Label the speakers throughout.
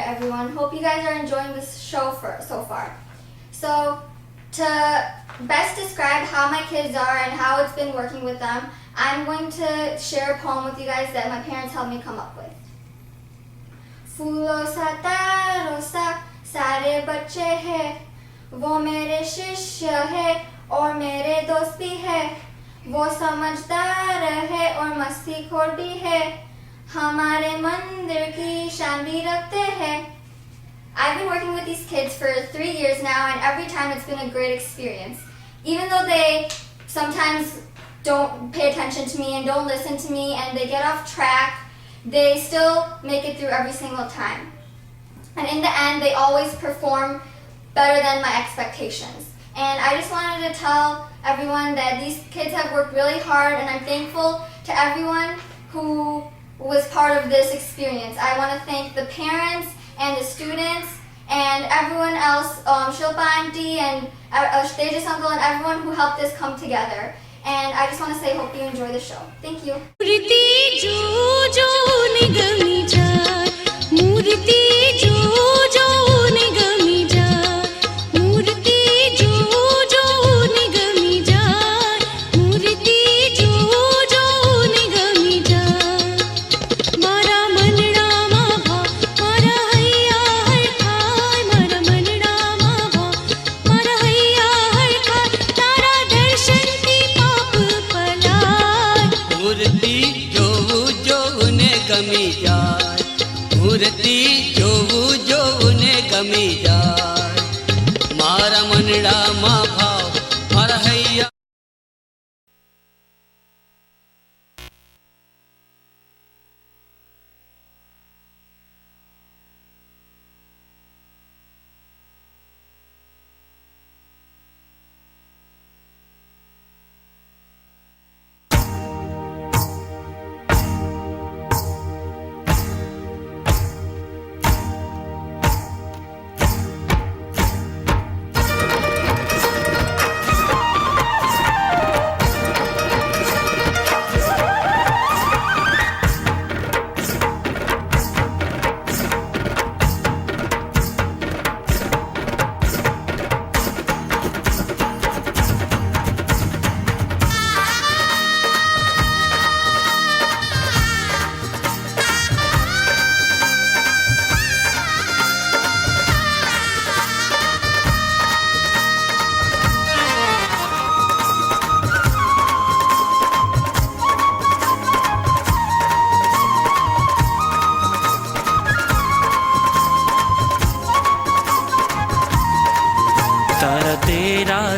Speaker 1: everyone. Hope you guys are enjoying this show so far. So, to best describe how my kids are and how it's been working with them, I'm going to share a poem with you guys that my parents helped me come up with. फूलों सा तारों सा सारे बच्चे हैं, वो मेरे शिष्य है और मेरे दोस्त भी है, वो समझदार है और मस्तीखोर भी है, हमारे मंदिर की शान भी रखते हैं. I've been working with these kids for 3 years now, and every time it's been a great experience. Even though they sometimes don't pay attention to me and don't listen to me and they get off track, they still make it through every single time. And in the end, they always perform better than my expectations. And I just wanted to tell everyone that these kids have worked really hard, and I'm thankful to everyone who was part of this experience. I want to thank the parents and the students and everyone else, Shilpa Auntie and Tejas Uncle and everyone who helped this come together. And I just want to say, hope you enjoy the show. Thank you.
Speaker 2: मूर्ति जो ने गमी जाय मारा मनड़ा मा भाव मारा हैया.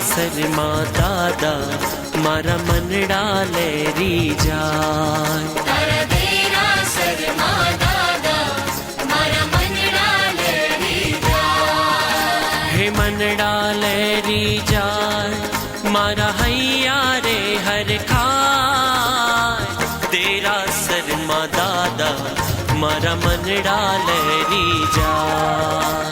Speaker 3: सरमा दादा मारा मनड़ा लेरी जाय.
Speaker 4: तारा तेरा सरमा दादा मारा मनड़ा लेरी जाय.
Speaker 3: हे मनड़ा लेरी जाय मारा हैया रे हर खाय. तेरा सरमा दादा मारा मनड़ा लेरी जाय.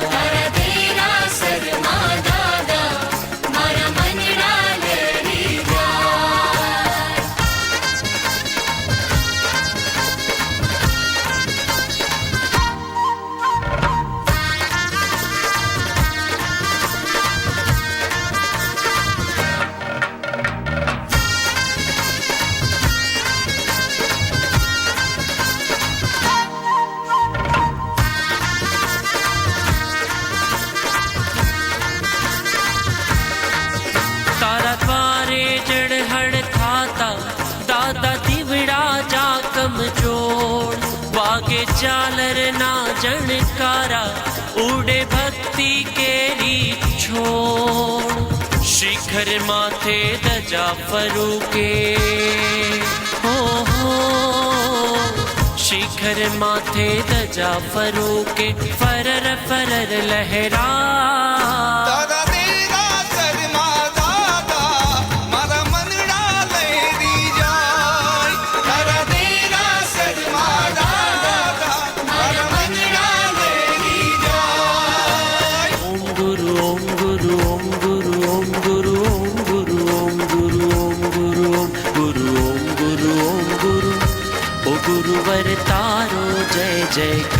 Speaker 3: चालर ना जनकारा उड़े भक्ति केरी छोड़. शिखर माथे दजा फरू के हो शिखर माथे दजा फरू के फरर फरर लहरा. गुरुवर तारो जय जय